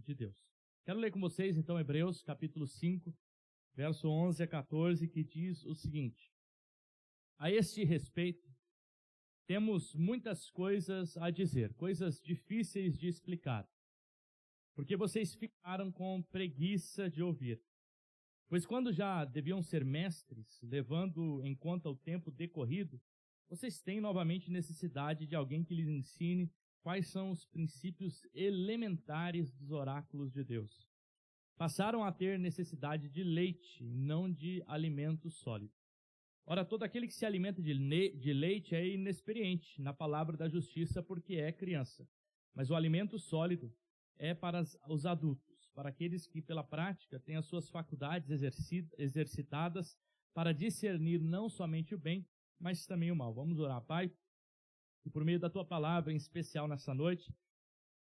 de Deus. Quero ler com vocês, então, Hebreus, capítulo 5, verso 11 a 14, que diz o seguinte: a este respeito, temos muitas coisas a dizer, coisas difíceis de explicar, porque vocês ficaram com preguiça de ouvir. Pois quando já deviam ser mestres, levando em conta o tempo decorrido, vocês têm novamente necessidade de alguém que lhes ensine quais são os princípios elementares dos oráculos de Deus. Passaram a ter necessidade de leite, não de alimento sólido. Ora, todo aquele que se alimenta de leite é inexperiente na palavra da justiça, porque é criança. Mas o alimento sólido é para os adultos, para aqueles que, pela prática, têm as suas faculdades exercitadas para discernir não somente o bem, mas também o mal. Vamos orar, Pai, e por meio da Tua palavra, em especial nessa noite,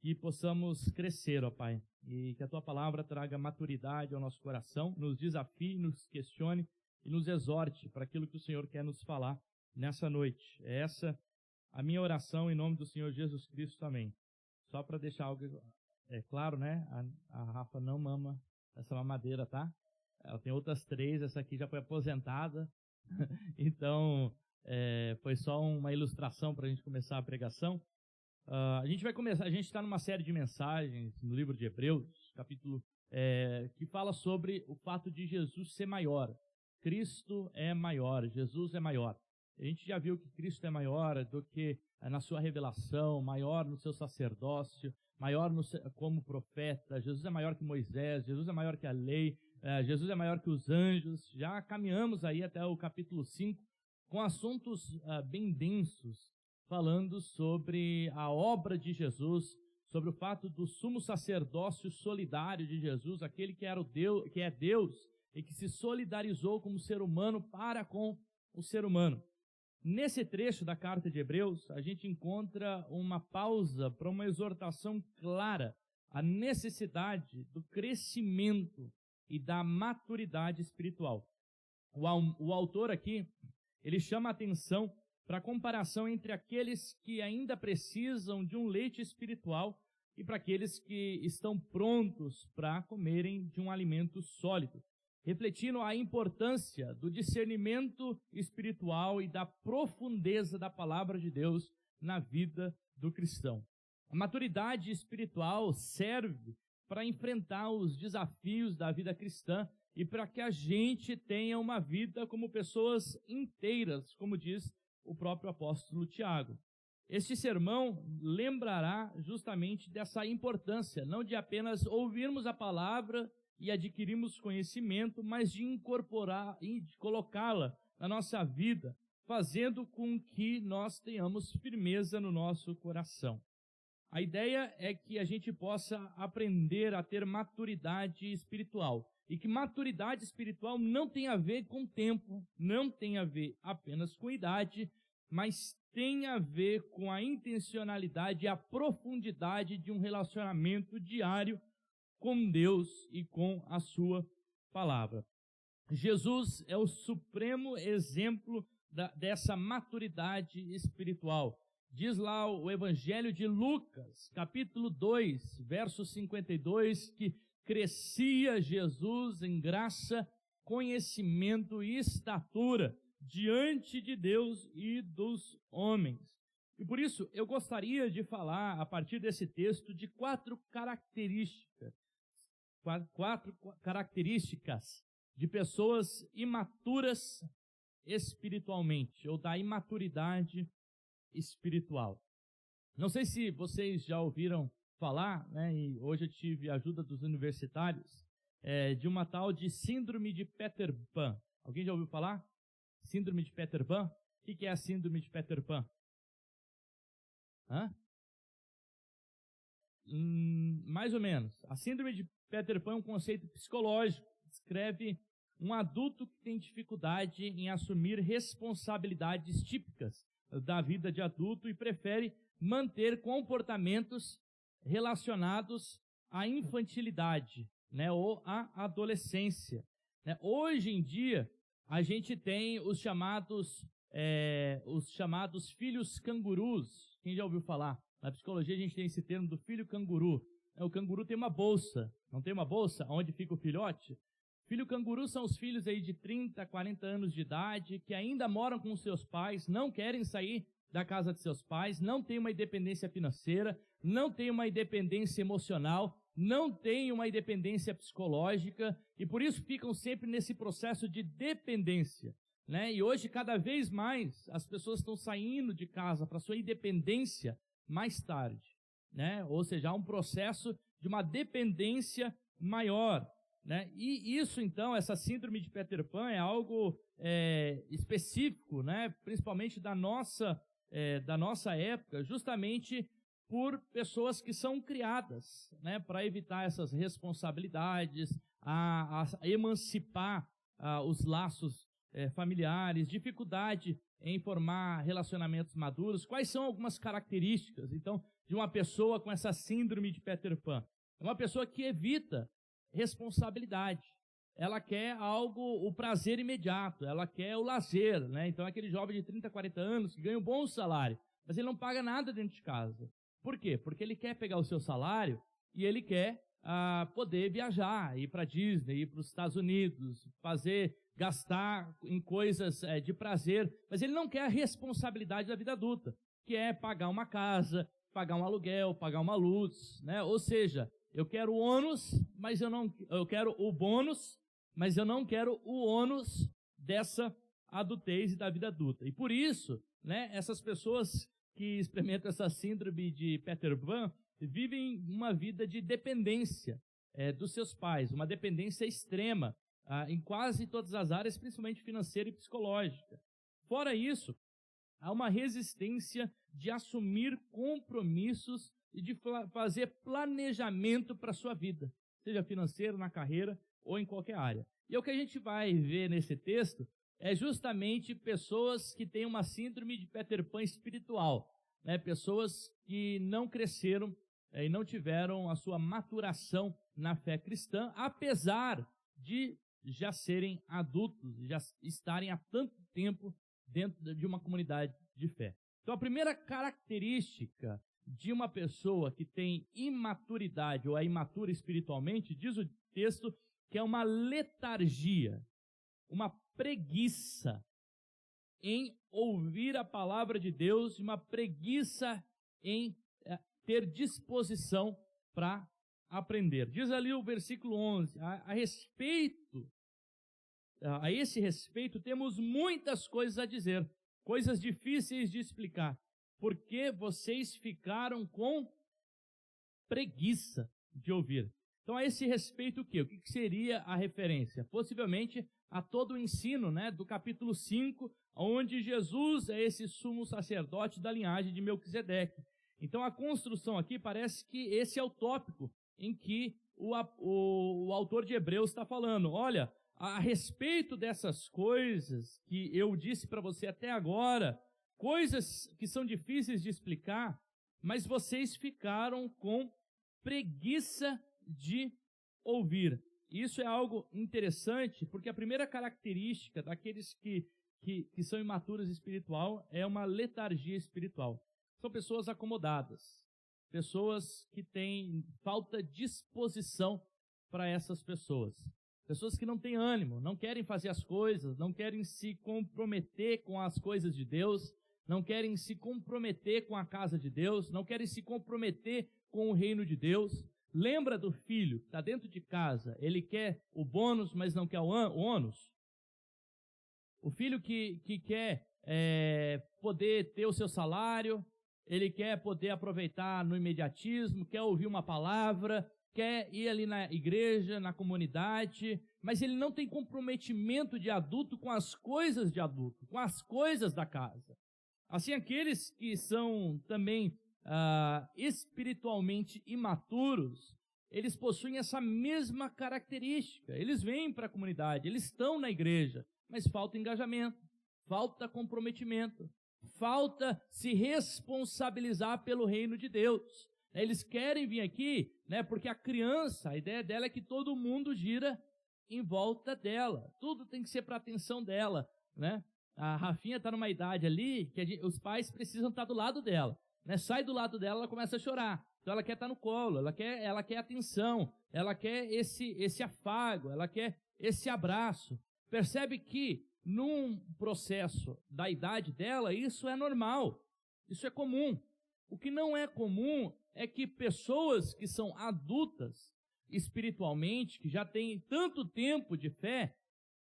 que possamos crescer, ó Pai, e que a Tua palavra traga maturidade ao nosso coração, nos desafie, nos questione e nos exorte para aquilo que o Senhor quer nos falar nessa noite. É essa a minha oração em nome do Senhor Jesus Cristo, amém. Só para deixar algo claro, né? A Rafa não mama essa mamadeira, tá? Ela tem outras 3, essa aqui já foi aposentada. Então, foi só uma ilustração para a gente começar a pregação. A gente está numa série de mensagens no livro de Hebreus, capítulo que fala sobre o fato de Jesus ser maior. Cristo é maior, Jesus é maior. A gente já viu que Cristo é maior do que na sua revelação, maior no seu sacerdócio, maior como profeta. Jesus é maior que Moisés, Jesus é maior que a lei, Jesus é maior que os anjos. Já caminhamos aí até o capítulo 5 com assuntos bem densos, falando sobre a obra de Jesus, sobre o fato do sumo sacerdócio solidário de Jesus, aquele que é Deus e que se solidarizou como ser humano para com o ser humano. Nesse trecho da carta de Hebreus, a gente encontra uma pausa para uma exortação clara à necessidade do crescimento e da maturidade espiritual. O autor aqui, ele chama a atenção para a comparação entre aqueles que ainda precisam de um leite espiritual e para aqueles que estão prontos para comerem de um alimento sólido, refletindo a importância do discernimento espiritual e da profundeza da palavra de Deus na vida do cristão. A maturidade espiritual serve para enfrentar os desafios da vida cristã e para que a gente tenha uma vida como pessoas inteiras, como diz o próprio apóstolo Tiago. Este sermão lembrará justamente dessa importância, não de apenas ouvirmos a palavra e adquirirmos conhecimento, mas de incorporar e de colocá-la na nossa vida, fazendo com que nós tenhamos firmeza no nosso coração. A ideia é que a gente possa aprender a ter maturidade espiritual, e que maturidade espiritual não tem a ver com tempo, não tem a ver apenas com idade, mas tem a ver com a intencionalidade e a profundidade de um relacionamento diário com Deus e com a sua palavra. Jesus é o supremo exemplo dessa maturidade espiritual. Diz lá o Evangelho de Lucas, capítulo 2, verso 52, que crescia Jesus em graça, conhecimento e estatura diante de Deus e dos homens. E por isso eu gostaria de falar, a partir desse texto, de quatro características de pessoas imaturas espiritualmente, ou da imaturidade espiritual. Não sei se vocês já ouviram falar, né, e hoje eu tive a ajuda dos universitários, de uma tal de síndrome de Peter Pan. Alguém já ouviu falar? Síndrome de Peter Pan? O que é a síndrome de Peter Pan? Mais ou menos. A síndrome de Peter Pan é um conceito psicológico, descreve um adulto que tem dificuldade em assumir responsabilidades típicas da vida de adulto e prefere manter comportamentos relacionados à infantilidade, né, ou à adolescência. Hoje em dia, a gente tem os chamados filhos cangurus. Quem já ouviu falar? Na psicologia a gente tem esse termo do filho canguru. O canguru tem uma bolsa, não tem uma bolsa? Onde fica o filhote? Filho canguru são os filhos aí de 30, 40 anos de idade, que ainda moram com os seus pais, não querem sair da casa de seus pais, não têm uma independência financeira, não têm uma independência emocional, não têm uma independência psicológica, e por isso ficam sempre nesse processo de dependência, né? E hoje, cada vez mais, as pessoas estão saindo de casa para sua independência mais tarde, né? Ou seja, há um processo de uma dependência maior, né? E isso, então, essa síndrome de Peter Pan é algo específico, né? Principalmente da nossa época, justamente por pessoas que são criadas, né? Para evitar essas responsabilidades, a emancipar os laços familiares, dificuldade em formar relacionamentos maduros. Quais são algumas características, então, de uma pessoa com essa síndrome de Peter Pan? É uma pessoa que evita responsabilidade. Ela quer o prazer imediato, ela quer o lazer, né? Então, aquele jovem de 30, 40 anos que ganha um bom salário, mas ele não paga nada dentro de casa. Por quê? Porque ele quer pegar o seu salário e ele quer poder viajar, ir para Disney, ir para os Estados Unidos, gastar em coisas de prazer, mas ele não quer a responsabilidade da vida adulta, que é pagar uma casa, pagar um aluguel, pagar uma luz, né? Ou seja, eu quero o ônus, mas eu quero o bônus, mas eu não quero o ônus dessa adultez e da vida adulta. E por isso, né, essas pessoas que experimentam essa síndrome de Peter Pan vivem uma vida de dependência dos seus pais, uma dependência extrema em quase todas as áreas, principalmente financeira e psicológica. Fora isso, há uma resistência de assumir compromissos e de fazer planejamento para a sua vida, seja financeiro, na carreira ou em qualquer área. E o que a gente vai ver nesse texto é justamente pessoas que têm uma síndrome de Peter Pan espiritual, né? Pessoas que não cresceram e não tiveram a sua maturação na fé cristã, apesar de já serem adultos, já estarem há tanto tempo dentro de uma comunidade de fé. Então, a primeira característica de uma pessoa que tem imaturidade ou é imatura espiritualmente, diz o texto que é uma letargia, uma preguiça em ouvir a palavra de Deus, uma preguiça em ter disposição para aprender. Diz ali o versículo 11, a esse respeito temos muitas coisas a dizer, coisas difíceis de explicar, porque vocês ficaram com preguiça de ouvir. Então, a esse respeito, o quê? O que seria a referência? Possivelmente a todo o ensino, né, do capítulo 5, onde Jesus é esse sumo sacerdote da linhagem de Melquisedeque. Então, a construção aqui parece que esse é o tópico em que o autor de Hebreus está falando. Olha, a respeito dessas coisas que eu disse para você até agora, coisas que são difíceis de explicar, mas vocês ficaram com preguiça de ouvir. Isso é algo interessante, porque a primeira característica daqueles que são imaturos espiritual é uma letargia espiritual. São pessoas acomodadas, pessoas que têm falta de disposição para essas pessoas. Pessoas que não têm ânimo, não querem fazer as coisas, não querem se comprometer com as coisas de Deus, não querem se comprometer com a casa de Deus, não querem se comprometer com o reino de Deus. Lembra do filho que está dentro de casa, ele quer o bônus, mas não quer o ônus? O filho que quer poder ter o seu salário, ele quer poder aproveitar no imediatismo, quer ouvir uma palavra, quer ir ali na igreja, na comunidade, mas ele não tem comprometimento de adulto com as coisas de adulto, com as coisas da casa. Assim, aqueles que são também espiritualmente imaturos, eles possuem essa mesma característica. Eles vêm para a comunidade, eles estão na igreja, mas falta engajamento, falta comprometimento, falta se responsabilizar pelo reino de Deus. Eles querem vir aqui, né, porque a criança, a ideia dela é que todo mundo gira em volta dela, tudo tem que ser para a atenção dela, né? A Rafinha está numa idade ali que os pais precisam estar do lado dela, né? Sai do lado dela, ela começa a chorar, Então ela quer estar no colo, ela quer atenção, ela quer esse afago, ela quer esse abraço. Percebe que num processo da idade dela, isso é normal, isso é comum. O que não é comum é que pessoas que são adultas espiritualmente, que já têm tanto tempo de fé,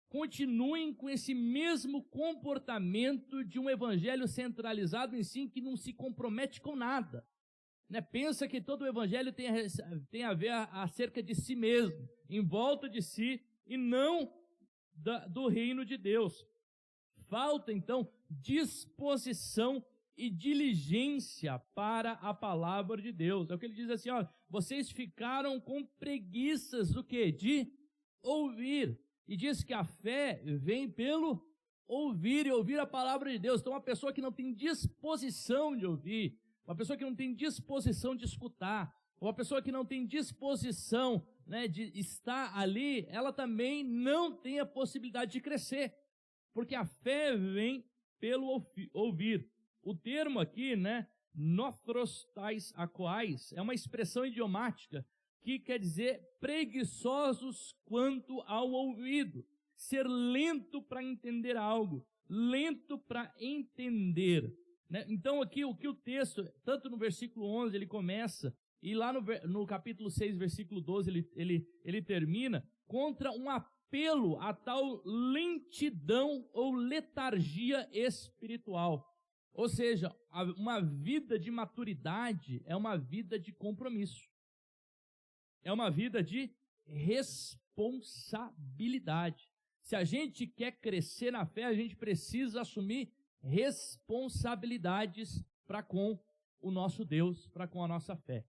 continuem com esse mesmo comportamento de um evangelho centralizado em si, que não se compromete com nada. Né? Pensa que todo o evangelho tem a ver acerca de si mesmo, em volta de si, e não do reino de Deus. Falta, então, disposição e diligência para a palavra de Deus. É o que ele diz assim, ó, vocês ficaram com preguiças do quê? De ouvir. E diz que a fé vem pelo ouvir e ouvir a palavra de Deus. Então, uma pessoa que não tem disposição de ouvir, uma pessoa que não tem disposição de escutar, uma pessoa que não tem disposição, né, de estar ali, ela também não tem a possibilidade de crescer, porque a fé vem pelo ouvir. O termo aqui, né, nothrostais aquais, é uma expressão idiomática que quer dizer preguiçosos quanto ao ouvido, ser lento para entender algo, lento para entender. Né? Então aqui o que o texto, tanto no versículo 11 ele começa, e lá no capítulo 6, versículo 12, ele termina contra um apelo a tal lentidão ou letargia espiritual. Ou seja, uma vida de maturidade é uma vida de compromisso. É uma vida de responsabilidade. Se a gente quer crescer na fé, a gente precisa assumir responsabilidades para com o nosso Deus, para com a nossa fé.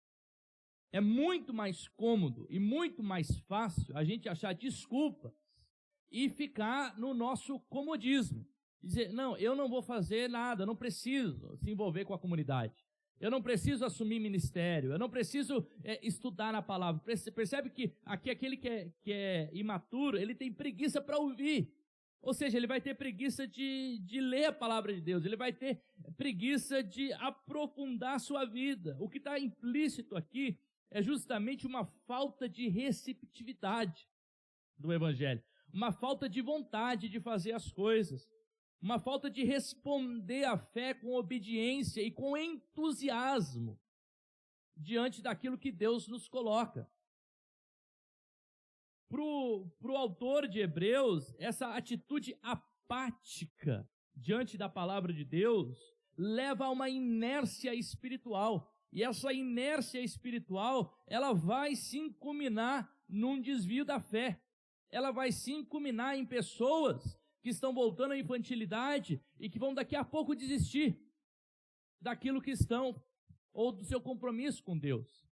É muito mais cômodo e muito mais fácil a gente achar desculpas e ficar no nosso comodismo. Dizer, não, eu não vou fazer nada, não preciso se envolver com a comunidade. Eu não preciso assumir ministério, eu não preciso estudar a palavra. Percebe que aqui aquele que é imaturo, ele tem preguiça para ouvir. Ou seja, ele vai ter preguiça de ler a palavra de Deus, ele vai ter preguiça de aprofundar a sua vida. O que está implícito aqui é justamente uma falta de receptividade do evangelho, uma falta de vontade de fazer as coisas, uma falta de responder à fé com obediência e com entusiasmo diante daquilo que Deus nos coloca. Para o autor de Hebreus, essa atitude apática diante da palavra de Deus leva a uma inércia espiritual. E essa inércia espiritual, ela vai sim culminar num desvio da fé. Ela vai sim culminar em pessoas que estão voltando à infantilidade e que vão daqui a pouco desistir daquilo que estão, ou do seu compromisso com Deus.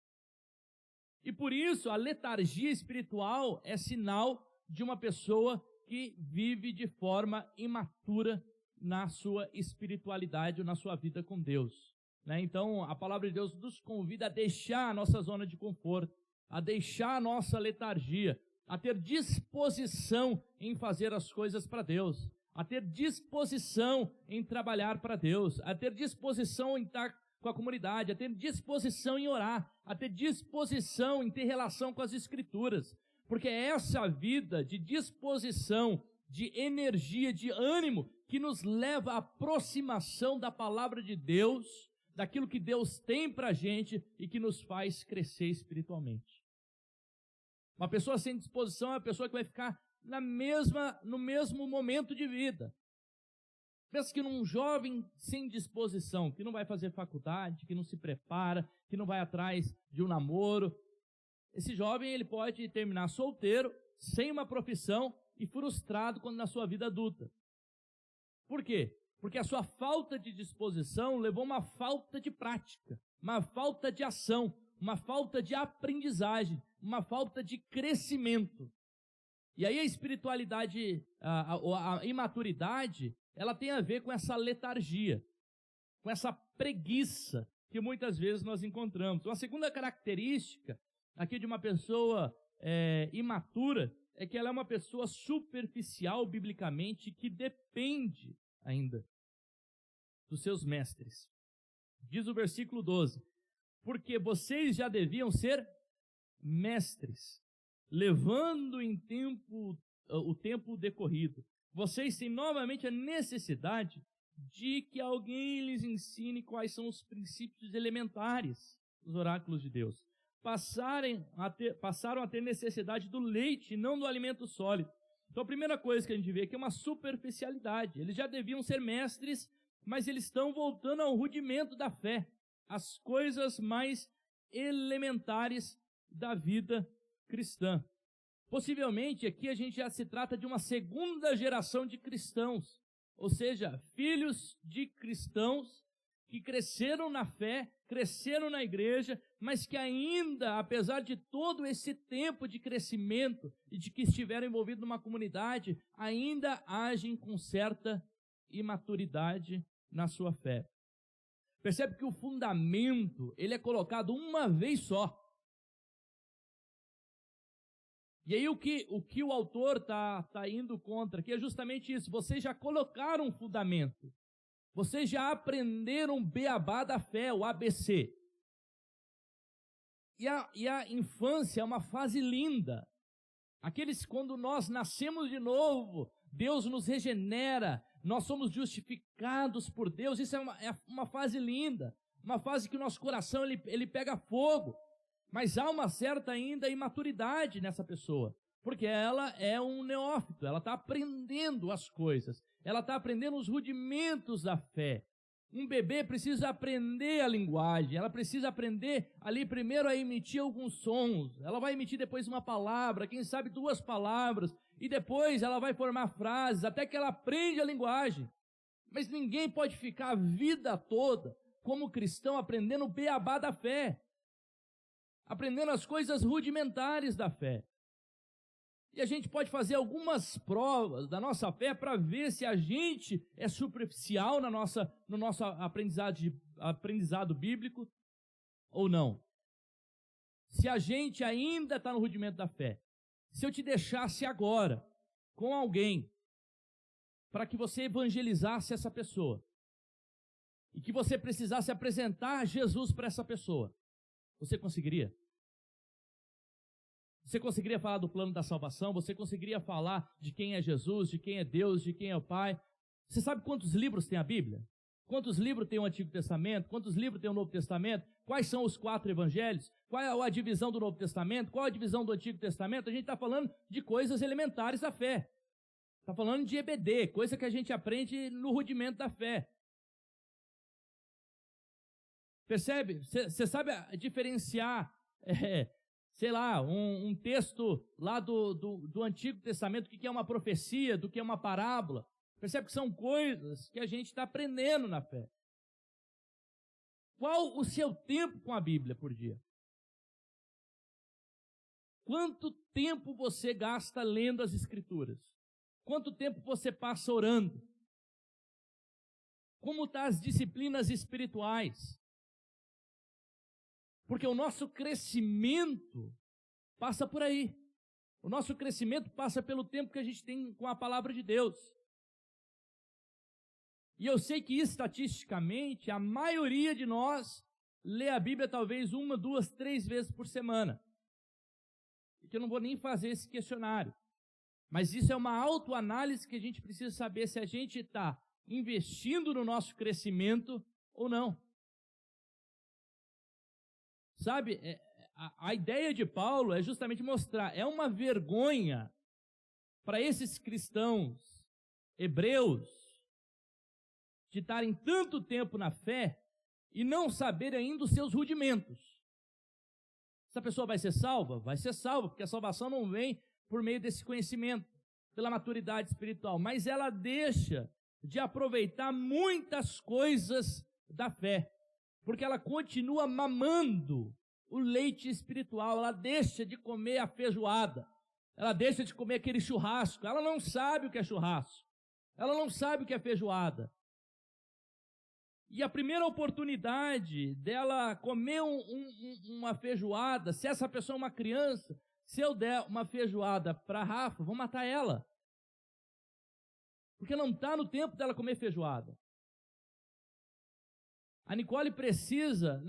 E por isso, a letargia espiritual é sinal de uma pessoa que vive de forma imatura na sua espiritualidade ou na sua vida com Deus. Né? Então, a palavra de Deus nos convida a deixar a nossa zona de conforto, a deixar a nossa letargia, a ter disposição em fazer as coisas para Deus, a ter disposição em trabalhar para Deus, a ter disposição em estar com a comunidade, a ter disposição em orar, a ter disposição em ter relação com as Escrituras, porque é essa vida de disposição, de energia, de ânimo, que nos leva à aproximação da palavra de Deus, daquilo que Deus tem para a gente e que nos faz crescer espiritualmente. Uma pessoa sem disposição é uma pessoa que vai ficar no mesmo momento de vida. Pensa que num jovem sem disposição, que não vai fazer faculdade, que não se prepara, que não vai atrás de um namoro, esse jovem ele pode terminar solteiro, sem uma profissão e frustrado quando na sua vida adulta. Por quê? Porque a sua falta de disposição levou a uma falta de prática, uma falta de ação, uma falta de aprendizagem, uma falta de crescimento. E aí a espiritualidade, a imaturidade, ela tem a ver com essa letargia, com essa preguiça que muitas vezes nós encontramos. Uma segunda característica aqui de uma pessoa imatura é que ela é uma pessoa superficial biblicamente, que depende ainda dos seus mestres. Diz o versículo 12: porque vocês já deviam ser mestres, levando em o tempo decorrido. Vocês têm novamente a necessidade de que alguém lhes ensine quais são os princípios elementares dos oráculos de Deus. Passaram a ter necessidade do leite e não do alimento sólido. Então a primeira coisa que a gente vê aqui é uma superficialidade. Eles já deviam ser mestres, mas eles estão voltando ao rudimento da fé, as coisas mais elementares da vida cristã. Possivelmente aqui a gente já se trata de uma segunda geração de cristãos, ou seja, filhos de cristãos que cresceram na fé, cresceram na igreja, mas que ainda, apesar de todo esse tempo de crescimento e de que estiveram envolvidos numa comunidade, ainda agem com certa imaturidade na sua fé. Percebe que o fundamento, ele é colocado uma vez só. E aí o que o autor está indo contra aqui é justamente isso. Vocês já colocaram um fundamento. Vocês já aprenderam o beabá da fé, o ABC. E a infância é uma fase linda. Quando nós nascemos de novo, Deus nos regenera, nós somos justificados por Deus. Isso é uma fase linda, uma fase que o nosso coração ele pega fogo. Mas há uma certa ainda imaturidade nessa pessoa, porque ela é um neófito, ela está aprendendo as coisas, ela está aprendendo os rudimentos da fé. Um bebê precisa aprender a linguagem, ela precisa aprender ali primeiro a emitir alguns sons, ela vai emitir depois uma palavra, quem sabe 2 palavras, e depois ela vai formar frases, até que ela aprende a linguagem. Mas ninguém pode ficar a vida toda como cristão aprendendo o beabá da fé, aprendendo as coisas rudimentares da fé. E a gente pode fazer algumas provas da nossa fé para ver se a gente é superficial no nosso aprendizado bíblico ou não. Se a gente ainda está no rudimento da fé. Se eu te deixasse agora com alguém para que você evangelizasse essa pessoa e que você precisasse apresentar Jesus para essa pessoa, você conseguiria? Você conseguiria falar do plano da salvação? Você conseguiria falar de quem é Jesus, de quem é Deus, de quem é o Pai? Você sabe quantos livros tem a Bíblia? Quantos livros tem o Antigo Testamento? Quantos livros tem o Novo Testamento? Quais são os 4 evangelhos? Qual é a divisão do Novo Testamento? Qual é a divisão do Antigo Testamento? A gente está falando de coisas elementares da fé. Está falando de EBD, coisa que a gente aprende no rudimento da fé. Percebe? Você sabe diferenciar, sei lá, um texto lá do Antigo Testamento, o que é uma profecia, do que é uma parábola? Percebe que são coisas que a gente está aprendendo na fé. Qual o seu tempo com a Bíblia por dia? Quanto tempo você gasta lendo as Escrituras? Quanto tempo você passa orando? Como estão as disciplinas espirituais? Porque o nosso crescimento passa por aí. O nosso crescimento passa pelo tempo que a gente tem com a palavra de Deus. E eu sei que estatisticamente a maioria de nós lê a Bíblia talvez 1, 2, 3 vezes por semana. E que eu não vou nem fazer esse questionário. Mas isso é uma autoanálise que a gente precisa saber se a gente está investindo no nosso crescimento ou não. Sabe, a ideia de Paulo é justamente mostrar, é uma vergonha para esses cristãos hebreus de estarem tanto tempo na fé e não saberem ainda os seus rudimentos. Essa pessoa vai ser salva? Vai ser salva, porque a salvação não vem por meio desse conhecimento, pela maturidade espiritual, mas ela deixa de aproveitar muitas coisas da fé, porque ela continua mamando o leite espiritual, ela deixa de comer a feijoada, ela deixa de comer aquele churrasco, ela não sabe o que é churrasco, ela não sabe o que é feijoada. E a primeira oportunidade dela comer uma feijoada, se essa pessoa é uma criança, se eu der uma feijoada para a Rafa, vou matar ela. Porque não está no tempo dela comer feijoada. A Nicole precisa,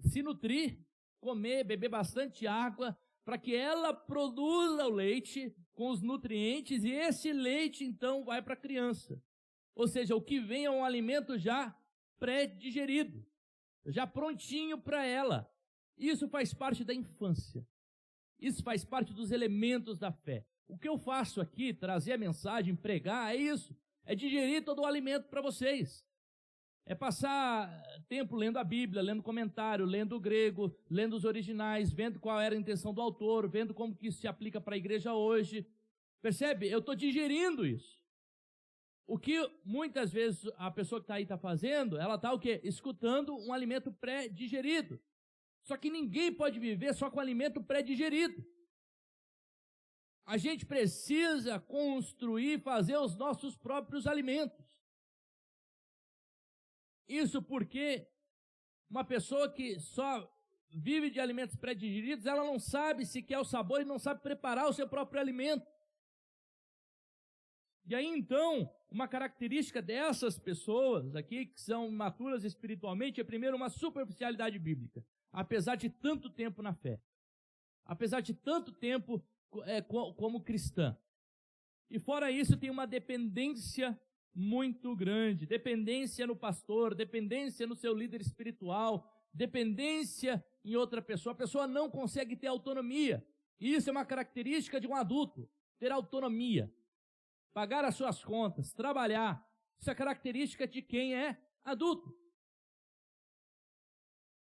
se nutrir, comer, beber bastante água, para que ela produza o leite com os nutrientes, e esse leite, então, vai para a criança. Ou seja, o que vem é um alimento já pré-digerido, já prontinho para ela. Isso faz parte da infância. Isso faz parte dos elementos da fé. O que eu faço aqui, trazer a mensagem, pregar, é isso. É digerir todo o alimento para vocês. É passar tempo lendo a Bíblia, lendo comentário, lendo o grego, lendo os originais, vendo qual era a intenção do autor, vendo como que isso se aplica para a igreja hoje. Percebe? Eu estou digerindo isso. O que muitas vezes a pessoa que está aí está fazendo, ela está o quê? Escutando um alimento pré-digerido. Só que ninguém pode viver só com alimento pré-digerido. A gente precisa construir, fazer os nossos próprios alimentos. Isso porque uma pessoa que só vive de alimentos pré-digeridos, ela não sabe se quer o sabor e não sabe preparar o seu próprio alimento. E aí então, uma característica dessas pessoas aqui, que são maturas espiritualmente, é primeiro uma superficialidade bíblica, apesar de tanto tempo na fé, apesar de tanto tempo como cristã. E fora isso, tem uma dependência muito grande, dependência no pastor, dependência no seu líder espiritual, dependência em outra pessoa. A pessoa não consegue ter autonomia, e isso é uma característica de um adulto, ter autonomia, pagar as suas contas, trabalhar. Isso é característica de quem é adulto.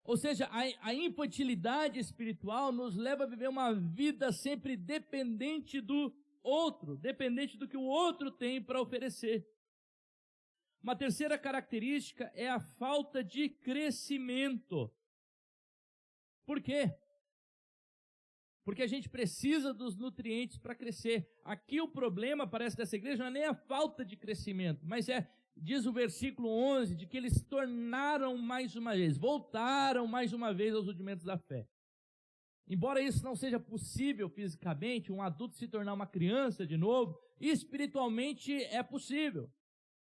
Ou seja, a infantilidade espiritual nos leva a viver uma vida sempre dependente do outro, dependente do que o outro tem para oferecer. Uma terceira característica é a falta de crescimento. Por quê? Porque a gente precisa dos nutrientes para crescer. Aqui o problema, parece, dessa igreja não é nem a falta de crescimento, mas diz o versículo 11, de que eles tornaram mais uma vez, voltaram mais uma vez aos rudimentos da fé. Embora isso não seja possível fisicamente, um adulto se tornar uma criança de novo, espiritualmente é possível.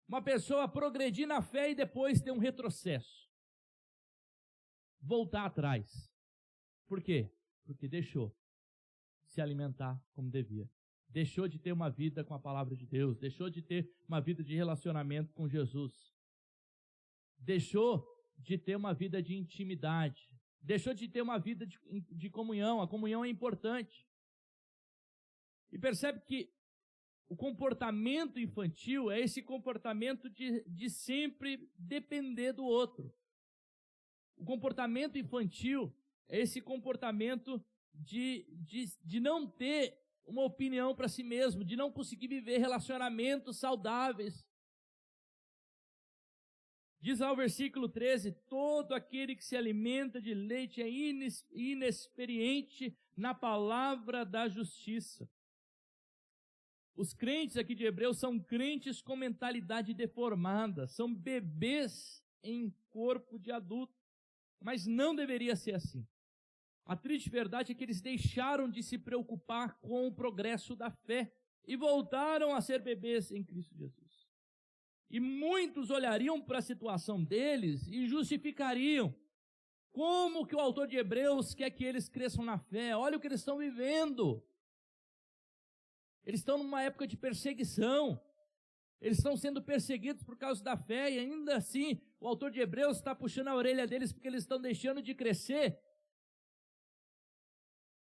Uma pessoa progredir na fé e depois ter um retrocesso. Voltar atrás. Por quê? Porque deixou se alimentar como devia. Deixou de ter uma vida com a palavra de Deus. Deixou de ter uma vida de relacionamento com Jesus. Deixou de ter uma vida de intimidade. Deixou de ter uma vida de comunhão. A comunhão é importante. E percebe que o comportamento infantil é esse comportamento de sempre depender do outro. O comportamento infantil é esse comportamento de não ter uma opinião para si mesmo, de não conseguir viver relacionamentos saudáveis. Diz lá o versículo 13, todo aquele que se alimenta de leite é inexperiente na palavra da justiça. Os crentes aqui de Hebreus são crentes com mentalidade deformada, são bebês em corpo de adulto, mas não deveria ser assim. A triste verdade é que eles deixaram de se preocupar com o progresso da fé e voltaram a ser bebês em Cristo Jesus. E muitos olhariam para a situação deles e justificariam como que o autor de Hebreus quer que eles cresçam na fé. Olha o que eles estão vivendo. Eles estão numa época de perseguição. Eles estão sendo perseguidos por causa da fé e ainda assim o autor de Hebreus está puxando a orelha deles porque eles estão deixando de crescer.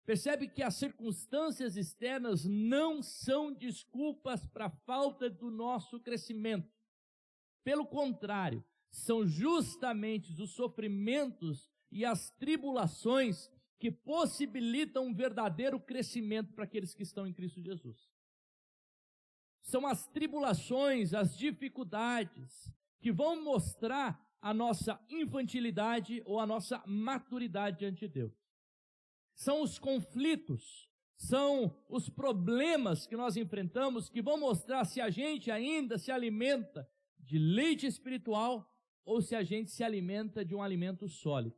Percebe que as circunstâncias externas não são desculpas para a falta do nosso crescimento. Pelo contrário, são justamente os sofrimentos e as tribulações que possibilitam um verdadeiro crescimento para aqueles que estão em Cristo Jesus. São as tribulações, as dificuldades, que vão mostrar a nossa infantilidade ou a nossa maturidade diante de Deus. São os conflitos, são os problemas que nós enfrentamos que vão mostrar se a gente ainda se alimenta de leite espiritual ou se a gente se alimenta de um alimento sólido.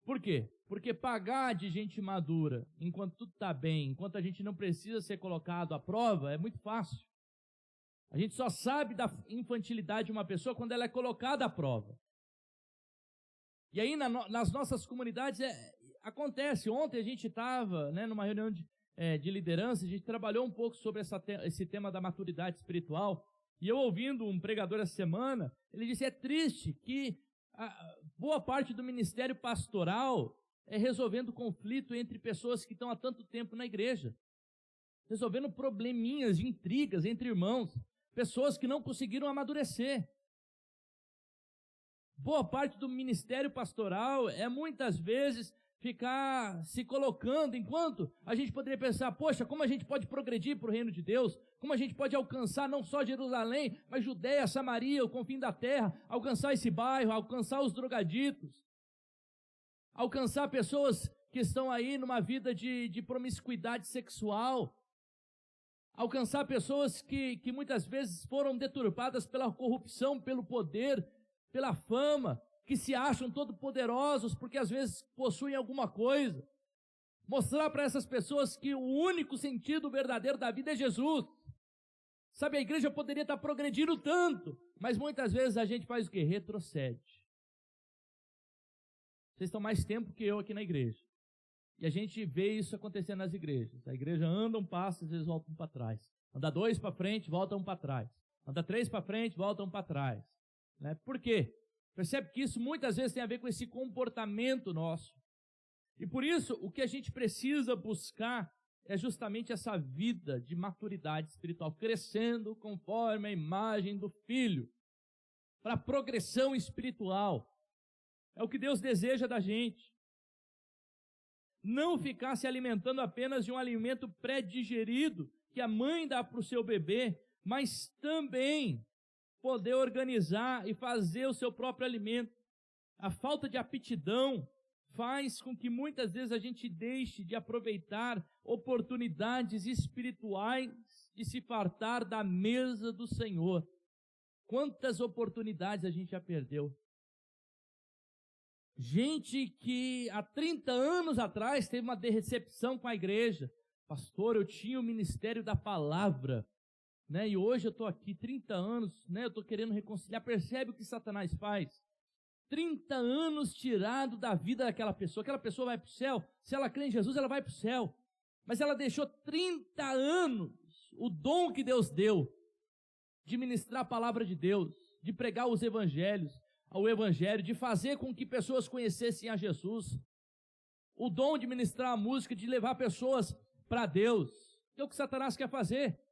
Por quê? Porque pagar de gente madura, enquanto tudo está bem, enquanto a gente não precisa ser colocado à prova, é muito fácil. A gente só sabe da infantilidade de uma pessoa quando ela é colocada à prova. E aí nas nossas comunidades acontece. Ontem a gente estava, né, numa reunião de liderança, a gente trabalhou um pouco sobre esse tema da maturidade espiritual. E eu ouvindo um pregador essa semana, ele disse, é triste que boa parte do ministério pastoral é resolvendo conflito entre pessoas que estão há tanto tempo na igreja. Resolvendo probleminhas de intrigas entre irmãos. Pessoas que não conseguiram amadurecer. Boa parte do ministério pastoral é muitas vezes ficar se colocando, enquanto a gente poderia pensar, poxa, como a gente pode progredir para o reino de Deus, como a gente pode alcançar não só Jerusalém, mas Judeia, Samaria, o confim da terra, alcançar esse bairro, alcançar os drogaditos, alcançar pessoas que estão aí numa vida de promiscuidade sexual, alcançar pessoas que muitas vezes foram deturpadas pela corrupção, pelo poder, pela fama, que se acham todo-poderosos porque às vezes possuem alguma coisa. Mostrar para essas pessoas que o único sentido verdadeiro da vida é Jesus. Sabe, a igreja poderia estar progredindo tanto, mas muitas vezes a gente faz o quê? Retrocede. Vocês estão mais tempo que eu aqui na igreja. E a gente vê isso acontecendo nas igrejas. A igreja anda um passo, às vezes volta um para trás. Anda 2 para frente, volta um para trás. Anda 3 para frente, volta um para trás. Né? Por quê? Percebe que isso muitas vezes tem a ver com esse comportamento nosso. E por isso, o que a gente precisa buscar é justamente essa vida de maturidade espiritual, crescendo conforme a imagem do Filho, para a progressão espiritual. É o que Deus deseja da gente. Não ficar se alimentando apenas de um alimento pré-digerido que a mãe dá para o seu bebê, mas também poder organizar e fazer o seu próprio alimento. A falta de aptidão faz com que muitas vezes a gente deixe de aproveitar oportunidades espirituais de se fartar da mesa do Senhor. Quantas oportunidades a gente já perdeu? Gente que há 30 anos atrás teve uma decepção com a igreja. Pastor, eu tinha o ministério da palavra, né? E hoje eu estou aqui 30 anos, né? Eu estou querendo reconciliar. Percebe o que Satanás faz? 30 anos tirado da vida daquela pessoa. Aquela pessoa vai para o céu. Se ela crê em Jesus, ela vai para o céu. Mas ela deixou 30 anos o dom que Deus deu de ministrar a palavra de Deus, de pregar os evangelhos, ao evangelho, de fazer com que pessoas conhecessem a Jesus. O dom de ministrar a música, de levar pessoas para Deus. É o que Satanás quer fazer.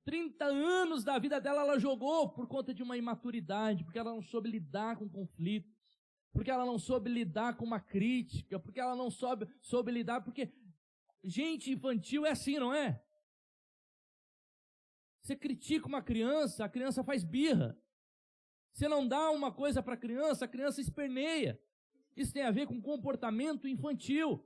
30 anos da vida dela ela jogou por conta de uma imaturidade, porque ela não soube lidar com conflitos, porque ela não soube lidar com uma crítica, porque ela não soube lidar, porque gente infantil é assim, não é? Você critica uma criança, a criança faz birra. Você não dá uma coisa para a criança esperneia. Isso tem a ver com comportamento infantil.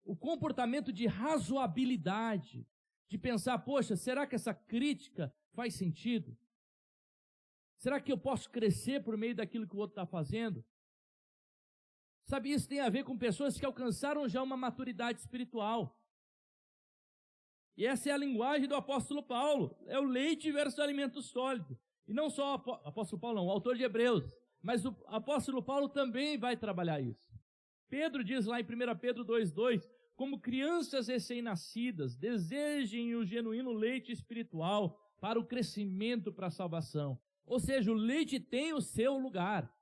O comportamento de razoabilidade, de pensar, poxa, será que essa crítica faz sentido? Será que eu posso crescer por meio daquilo que o outro está fazendo? Sabe, isso tem a ver com pessoas que alcançaram já uma maturidade espiritual. E essa é a linguagem do apóstolo Paulo, é o leite versus o alimento sólido. E não só o apóstolo Paulo, não, o autor de Hebreus, mas o apóstolo Paulo também vai trabalhar isso. Pedro diz lá em 1 Pedro 2,2, como crianças recém-nascidas, desejem o genuíno leite espiritual para o crescimento, para a salvação. Ou seja, o leite tem o seu lugar.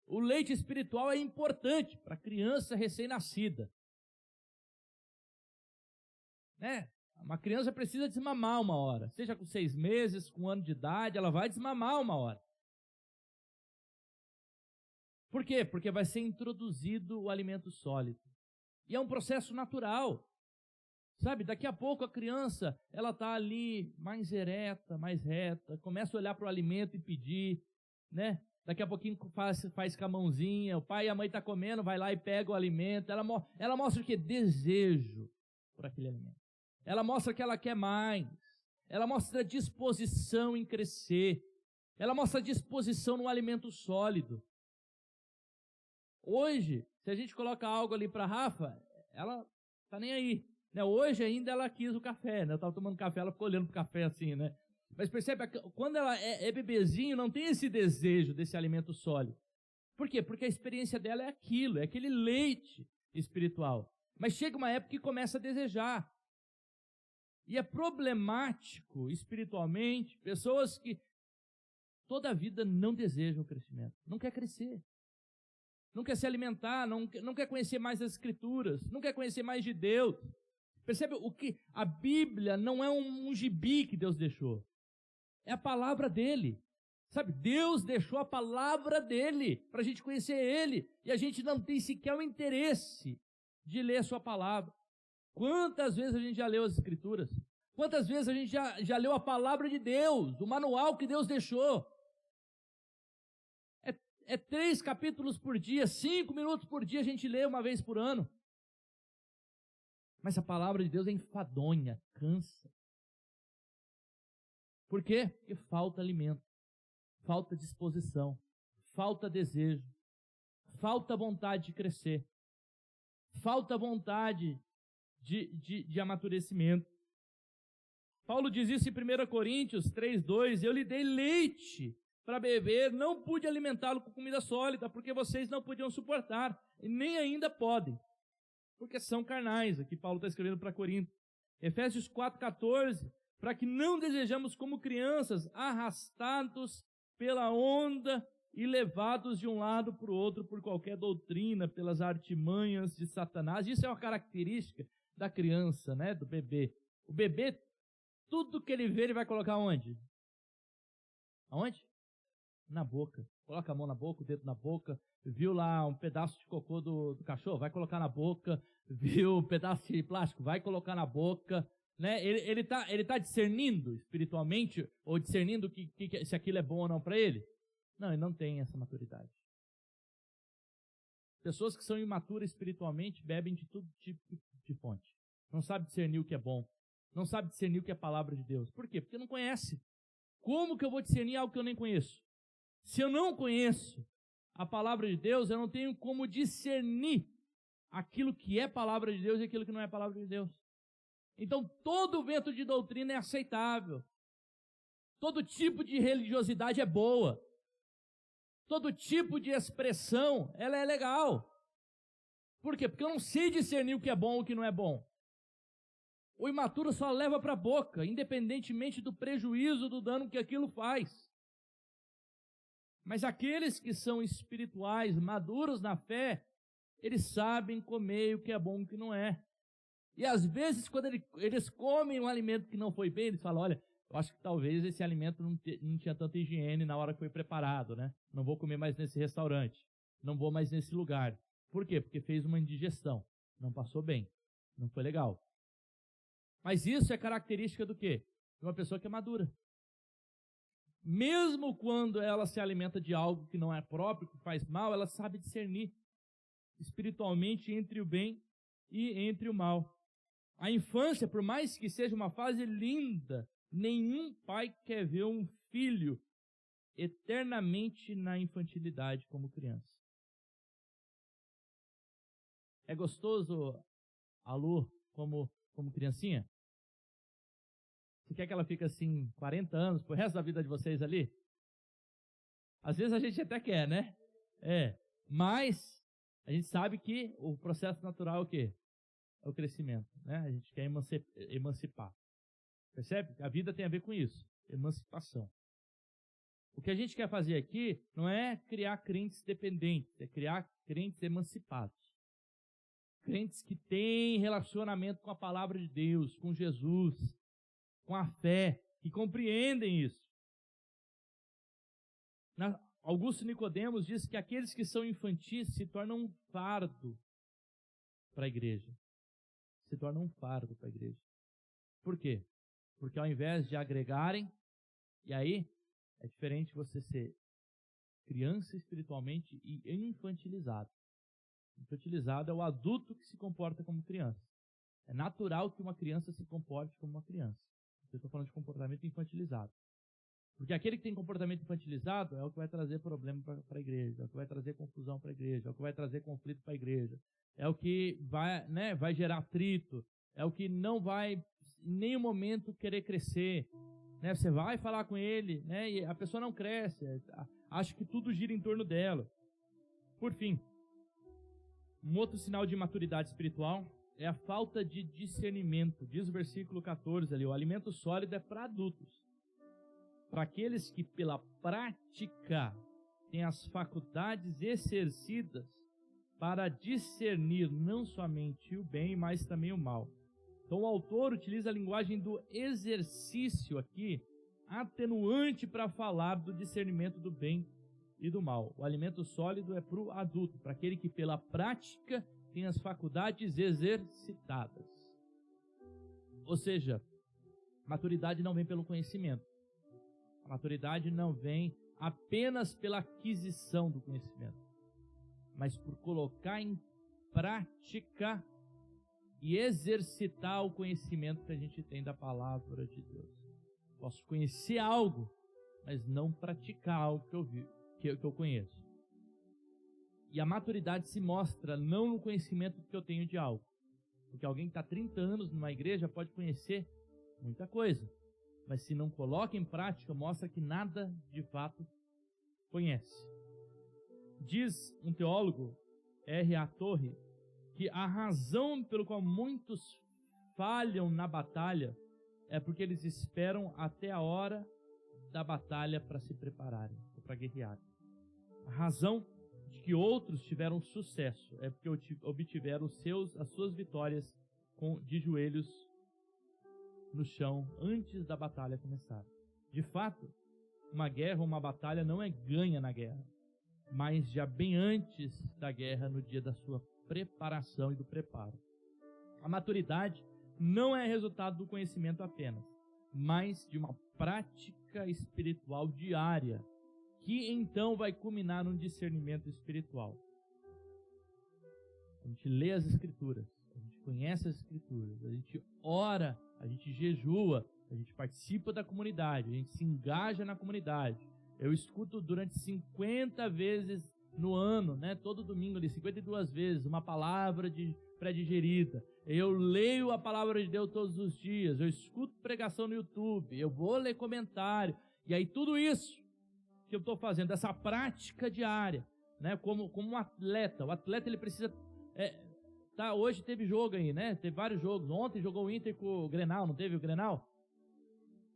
O leite espiritual é importante para a criança recém-nascida. Né? Uma criança precisa desmamar uma hora. Seja com 6 meses, com 1 ano de idade, ela vai desmamar uma hora. Por quê? Porque vai ser introduzido o alimento sólido. E é um processo natural. Sabe, daqui a pouco a criança, ela está ali mais ereta, mais reta, começa a olhar para o alimento e pedir, né? Daqui a pouquinho faz com a mãozinha, o pai e a mãe estão comendo, vai lá e pega o alimento. Ela mostra o quê? Desejo por aquele alimento. Ela mostra que ela quer mais. Ela mostra disposição em crescer. Ela mostra disposição no alimento sólido. Hoje, se a gente coloca algo ali para a Rafa, ela tá nem aí. Né? Hoje ainda ela quis o café, né? Eu estava tomando café, ela ficou olhando para o café assim, né? Mas percebe, quando ela é bebezinho, não tem esse desejo desse alimento sólido. Por quê? Porque a experiência dela é aquilo, é aquele leite espiritual. Mas chega uma época que começa a desejar. E é problemático espiritualmente pessoas que toda a vida não desejam crescimento, não quer crescer, não quer se alimentar, não quer conhecer mais as Escrituras, não quer conhecer mais de Deus. Percebe o que a Bíblia não é um gibi que Deus deixou, é a palavra dele. Sabe, Deus deixou a palavra dele para a gente conhecer ele, e a gente não tem sequer o interesse de ler a sua palavra. Quantas vezes a gente já leu as Escrituras? Quantas vezes a gente já leu a palavra de Deus, o manual que Deus deixou? É 3 capítulos por dia, 5 minutos por dia a gente lê uma vez por ano. Mas a palavra de Deus é enfadonha, cansa. Por quê? Porque falta alimento, falta disposição, falta desejo, falta vontade de crescer, falta vontade de amadurecimento. Paulo diz isso em 1 Coríntios 3:2, eu lhe dei leite para beber, não pude alimentá-lo com comida sólida, porque vocês não podiam suportar, e nem ainda podem, porque são carnais. Aqui Paulo está escrevendo para Corinto. Efésios 4:14, para que não desejamos como crianças, arrastados pela onda e levados de um lado para o outro por qualquer doutrina, pelas artimanhas de Satanás. Isso é uma característica da criança, né, do bebê. O bebê, tudo que ele vê, ele vai colocar onde? Aonde? Na boca. Coloca a mão na boca, o dedo na boca. Viu lá um pedaço de cocô do cachorro? Vai colocar na boca. Viu um pedaço de plástico? Vai colocar na boca. Né? Ele tá discernindo espiritualmente, ou discernindo se aquilo é bom ou não para ele? Não, ele não tem essa maturidade. Pessoas que são imaturas espiritualmente bebem de todo tipo de fonte. Não sabe discernir o que é bom. Não sabe discernir o que é a palavra de Deus. Por quê? Porque não conhece. Como que eu vou discernir algo que eu nem conheço? Se eu não conheço a palavra de Deus, eu não tenho como discernir aquilo que é palavra de Deus e aquilo que não é palavra de Deus. Então, todo vento de doutrina é aceitável. Todo tipo de religiosidade é boa. Todo tipo de expressão, ela é legal. Por quê? Porque eu não sei discernir o que é bom e o que não é bom. O imaturo só leva para a boca, independentemente do prejuízo, do dano que aquilo faz. Mas aqueles que são espirituais, maduros na fé, eles sabem comer o que é bom e o que não é. E às vezes, quando eles comem um alimento que não foi bem, eles falam, olha, eu acho que talvez esse alimento não tinha tanta higiene na hora que foi preparado, né? Não vou comer mais nesse restaurante, não vou mais nesse lugar. Por quê? Porque fez uma indigestão, não passou bem, não foi legal. Mas isso é característica do quê? De uma pessoa que é madura. Mesmo quando ela se alimenta de algo que não é próprio, que faz mal, ela sabe discernir espiritualmente entre o bem e entre o mal. A infância, por mais que seja uma fase linda, nenhum pai quer ver um filho eternamente na infantilidade como criança. É gostoso a Lu como criancinha? Você quer que ela fique assim 40 anos pro resto da vida de vocês ali? Às vezes a gente até quer, né? Mas a gente sabe que o processo natural é o quê? É o crescimento, né? A gente quer emancipar. Percebe? A vida tem a ver com isso, emancipação. O que a gente quer fazer aqui não é criar crentes dependentes, é criar crentes emancipados. Crentes que têm relacionamento com a palavra de Deus, com Jesus, com a fé, que compreendem isso. Augusto Nicodemos diz que aqueles que são infantis se tornam um fardo para a igreja. Se tornam um fardo para a igreja. Por quê? Porque ao invés de agregarem, e aí é diferente você ser criança espiritualmente e infantilizado. Infantilizado é o adulto que se comporta como criança. É natural que uma criança se comporte como uma criança. Eu estou falando de comportamento infantilizado. Porque aquele que tem comportamento infantilizado é o que vai trazer problema para a igreja, é o que vai trazer confusão para a igreja, é o que vai trazer conflito para a igreja, é o que vai gerar atrito, é o que não vai em nenhum momento querer crescer. Né? Você vai falar com ele, né? E a pessoa não cresce, acha que tudo gira em torno dela. Por fim, um outro sinal de maturidade espiritual é a falta de discernimento. Diz o versículo 14 ali, o alimento sólido é para adultos, para aqueles que pela prática têm as faculdades exercidas para discernir não somente o bem, mas também o mal. Então o autor utiliza a linguagem do exercício aqui, atenuante para falar do discernimento do bem e do mal. O alimento sólido é para o adulto, para aquele que pela prática tem as faculdades exercitadas. Ou seja, maturidade não vem pelo conhecimento. A maturidade não vem apenas pela aquisição do conhecimento, mas por colocar em prática e exercitar o conhecimento que a gente tem da palavra de Deus. Posso conhecer algo, mas não praticar algo que eu conheço. E a maturidade se mostra não no conhecimento que eu tenho de algo. Porque alguém que está 30 anos numa igreja pode conhecer muita coisa, mas se não coloca em prática, mostra que nada de fato conhece. Diz um teólogo, R.A. Torre, que a razão pelo qual muitos falham na batalha é porque eles esperam até a hora da batalha para se prepararem, para guerrear. A razão de que outros tiveram sucesso é porque obtiveram as suas vitórias de joelhos no chão antes da batalha começar. De fato, uma guerra, uma batalha não é ganha na guerra, mas já bem antes da guerra, no dia da sua preparação e do preparo. A maturidade não é resultado do conhecimento apenas, mas de uma prática espiritual diária, que então vai culminar num discernimento espiritual. A gente lê as Escrituras, a gente conhece as Escrituras, a gente ora, a gente jejua, a gente participa da comunidade, a gente se engaja na comunidade. Eu escuto durante 50 vezes no ano, né, todo domingo ali, 52 vezes, uma palavra pré-digerida. Eu leio a palavra de Deus todos os dias, eu escuto pregação no YouTube, eu vou ler comentário, e aí tudo isso que eu estou fazendo, essa prática diária, né, como um atleta. O atleta, ele precisa... hoje teve jogo aí, né, teve vários jogos. Ontem jogou o Inter com o Grenal, não teve o Grenal?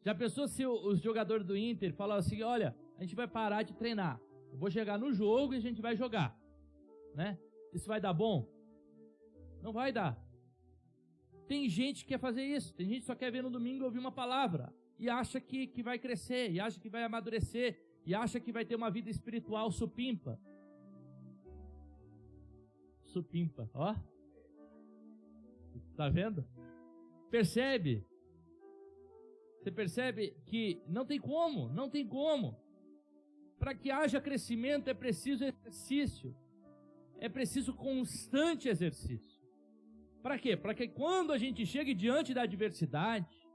Já pensou se os jogadores do Inter falaram assim, olha, a gente vai parar de treinar, eu vou chegar no jogo e a gente vai jogar, né? Isso vai dar bom? Não vai dar. Tem gente que quer fazer isso, tem gente que só quer ver no domingo ouvir uma palavra, e acha que vai crescer, e acha que vai amadurecer, e acha que vai ter uma vida espiritual supimpa. Supimpa, ó. Tá vendo? Percebe? Você percebe que não tem como, não tem como. Para que haja crescimento é preciso exercício. É preciso constante exercício. Para quê? Para que quando a gente chegue diante da adversidade,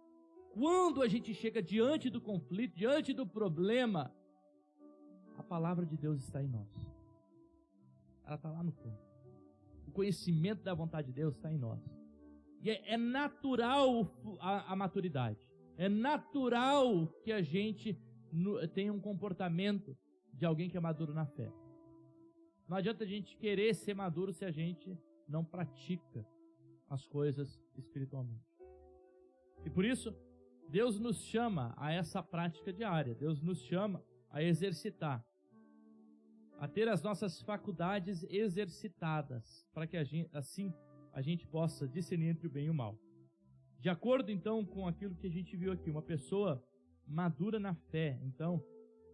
quando a gente chega diante do conflito, diante do problema, a palavra de Deus está em nós. Ela está lá no fundo. O conhecimento da vontade de Deus está em nós. E é natural a maturidade. É natural que a gente tenha um comportamento de alguém que é maduro na fé. Não adianta a gente querer ser maduro se a gente não pratica as coisas espiritualmente. E por isso, Deus nos chama a essa prática diária. Deus nos chama a exercitar, a ter as nossas faculdades exercitadas, para que assim a gente possa discernir entre o bem e o mal. De acordo, então, com aquilo que a gente viu aqui, uma pessoa madura na fé, então,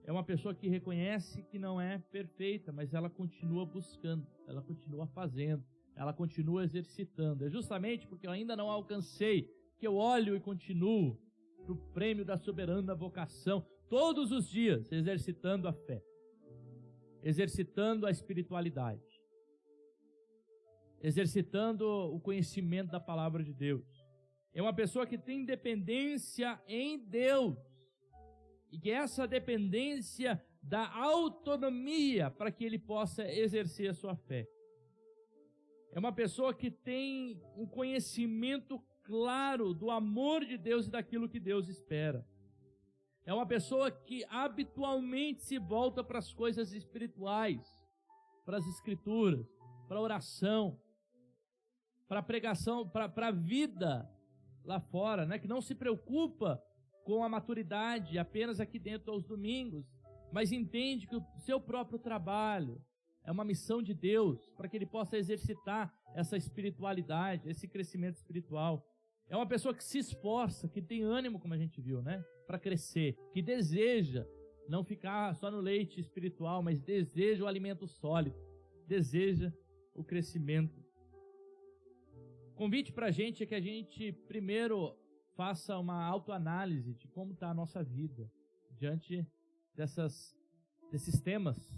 é uma pessoa que reconhece que não é perfeita, mas ela continua buscando, ela continua fazendo, ela continua exercitando. É justamente porque eu ainda não alcancei que eu olho e continuo para o prêmio da soberana vocação, todos os dias, exercitando a fé, exercitando a espiritualidade, exercitando o conhecimento da palavra de Deus. É uma pessoa que tem dependência em Deus, e que essa dependência dá autonomia para que ele possa exercer a sua fé. É uma pessoa que tem um conhecimento claro do amor de Deus e daquilo que Deus espera. É uma pessoa que habitualmente se volta para as coisas espirituais. para as Escrituras, para a oração, para a pregação, para a vida lá fora, né? Que não se preocupa com a maturidade apenas aqui dentro aos domingos, mas entende que o seu próprio trabalho é uma missão de Deus para que ele possa exercitar essa espiritualidade, esse crescimento espiritual. É uma pessoa que se esforça, que tem ânimo, como a gente viu, né? Para crescer, que deseja não ficar só no leite espiritual, mas deseja o alimento sólido, deseja o crescimento. O convite para a gente é que a gente primeiro faça uma autoanálise de como está a nossa vida diante desses temas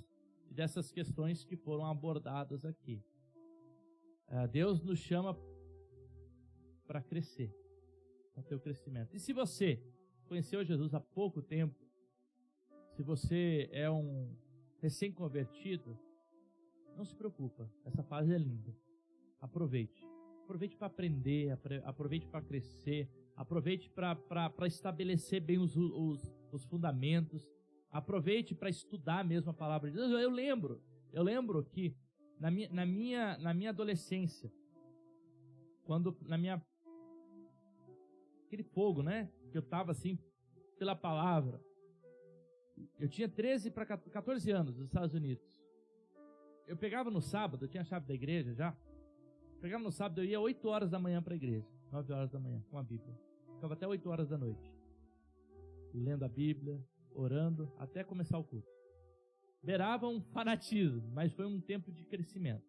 e dessas questões que foram abordadas aqui. Deus nos chama para crescer, para ter o crescimento. E se você conheceu Jesus há pouco tempo, se você é um recém-convertido, não se preocupa, essa fase é linda. Aproveite. Aproveite para aprender, aproveite para crescer, aproveite para estabelecer bem os fundamentos, aproveite para estudar mesmo a palavra de Deus. Eu lembro que na minha adolescência, quando aquele fogo, né, que eu estava assim pela palavra, eu tinha 13 para 14 anos nos Estados Unidos. Eu pegava no sábado, eu tinha a chave da igreja já. Pegava no sábado, eu ia 8 horas da manhã para a igreja, 9 horas da manhã, com a Bíblia. Ficava até 8 horas da noite, lendo a Bíblia, orando, até começar o culto. Beirava um fanatismo, mas foi um tempo de crescimento.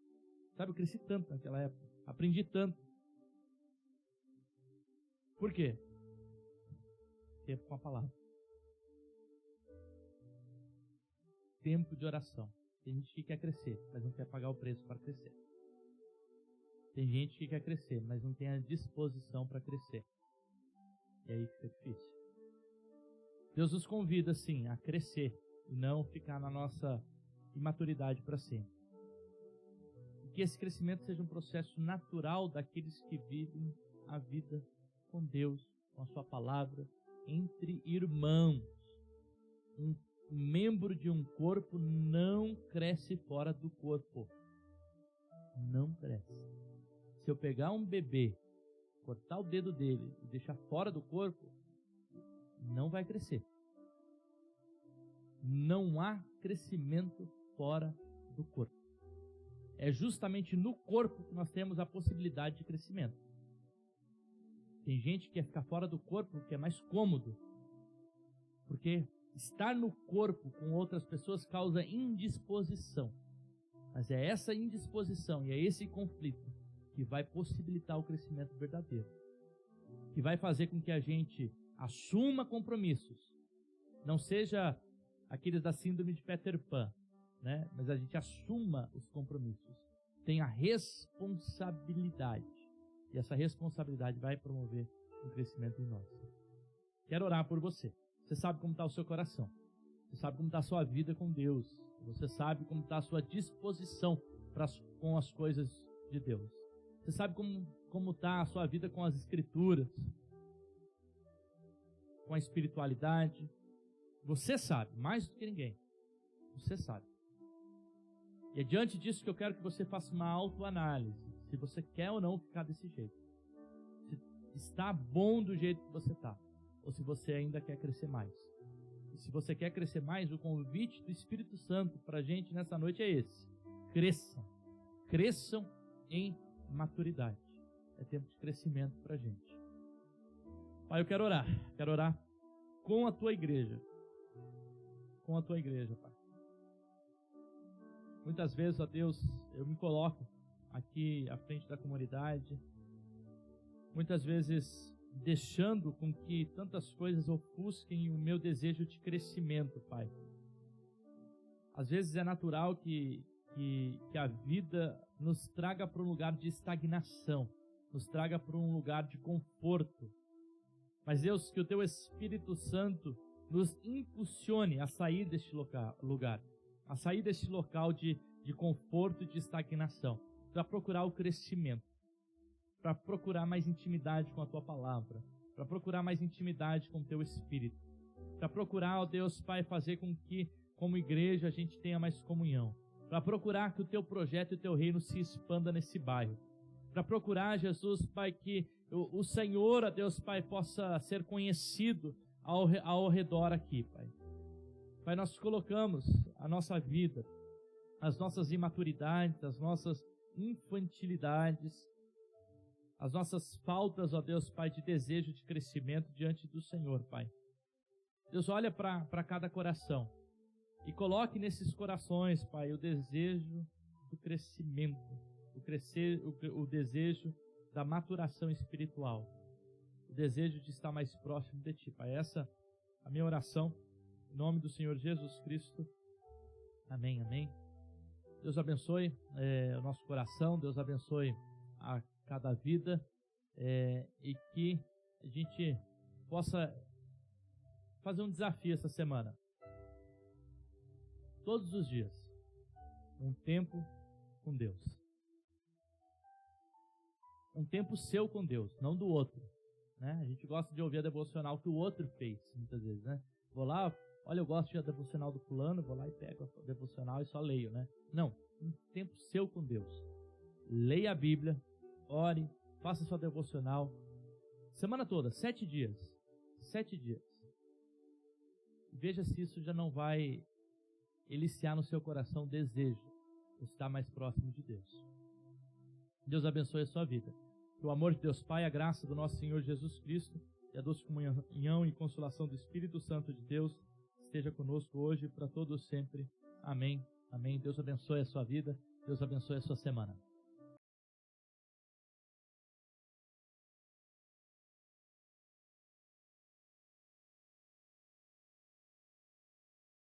Sabe, eu cresci tanto naquela época, aprendi tanto. Por quê? Tempo com a palavra. Tempo de oração. Tem gente que quer crescer, mas não quer pagar o preço para crescer. Tem gente que quer crescer, mas não tem a disposição para crescer. E aí fica difícil. Deus nos convida, sim, a crescer e não ficar na nossa imaturidade para sempre. E que esse crescimento seja um processo natural daqueles que vivem a vida com Deus, com a sua palavra, entre irmãos. Um membro de um corpo não cresce fora do corpo. Não cresce. Se eu pegar um bebê, cortar o dedo dele e deixar fora do corpo, não vai crescer. Não há crescimento fora do corpo. É justamente no corpo que nós temos a possibilidade de crescimento. Tem gente que quer ficar fora do corpo porque é mais cômodo. Porque estar no corpo com outras pessoas causa indisposição. Mas é essa indisposição e é esse conflito que vai possibilitar o crescimento verdadeiro. Que vai fazer com que a gente assuma compromissos. Não seja aqueles da síndrome de Peter Pan, né? Mas a gente assuma os compromissos. Tenha responsabilidade. E essa responsabilidade vai promover o crescimento em nós. Quero orar por você. Você sabe como está o seu coração. Você sabe como está a sua vida com Deus. Você sabe como está a sua disposição com as coisas de Deus. Você sabe como está a sua vida com as Escrituras, com a espiritualidade. Você sabe, mais do que ninguém. Você sabe. E é diante disso que eu quero que você faça uma autoanálise. Se você quer ou não ficar desse jeito. Se está bom do jeito que você está. Ou se você ainda quer crescer mais. E se você quer crescer mais, o convite do Espírito Santo para a gente nessa noite é esse. Cresçam. Cresçam em maturidade. É tempo de crescimento para a gente. Pai, eu quero orar. Quero orar com a tua igreja. Com a tua igreja, Pai. Muitas vezes, ó Deus, eu me coloco aqui à frente da comunidade. Muitas vezes deixando com que tantas coisas ofusquem o meu desejo de crescimento, Pai. Às vezes é natural que a vida nos traga para um lugar de estagnação, nos traga para um lugar de conforto. Mas, Deus, que o Teu Espírito Santo nos impulsione a sair deste lugar, a sair deste local de conforto e de estagnação, para procurar o crescimento, para procurar mais intimidade com a Tua Palavra, para procurar mais intimidade com o Teu Espírito, para procurar, ó Deus Pai, fazer com que, como igreja, a gente tenha mais comunhão, para procurar que o teu projeto e o teu reino se expanda nesse bairro, para procurar, Jesus, Pai, que o Senhor, ó Deus, Pai, possa ser conhecido ao redor aqui, Pai. Pai, nós colocamos a nossa vida, as nossas imaturidades, as nossas infantilidades, as nossas faltas, ó Deus, Pai, de desejo de crescimento diante do Senhor, Pai. Deus, olha para cada coração e coloque nesses corações, Pai, o desejo do crescimento, o desejo da maturação espiritual, o desejo de estar mais próximo de Ti, Pai. Essa é a minha oração, em nome do Senhor Jesus Cristo. Amém, amém. Deus abençoe o nosso coração, Deus abençoe a cada vida, e que a gente possa fazer um desafio essa semana. Todos os dias, um tempo com Deus. Um tempo seu com Deus, não do outro, né? A gente gosta de ouvir a devocional que o outro fez, muitas vezes, né? Vou lá, olha, eu gosto de a devocional do fulano, vou lá e pego a devocional e só leio, né? Não, um tempo seu com Deus. Leia a Bíblia, ore, faça sua devocional. Semana toda, 7 dias. 7 dias. Veja se isso já não vai eliciar no seu coração o desejo de estar mais próximo de Deus. Deus abençoe a sua vida. Que o amor de Deus Pai, a graça do nosso Senhor Jesus Cristo e a doce comunhão e consolação do Espírito Santo de Deus esteja conosco hoje e para todos sempre. Amém. Amém. Deus abençoe a sua vida. Deus abençoe a sua semana.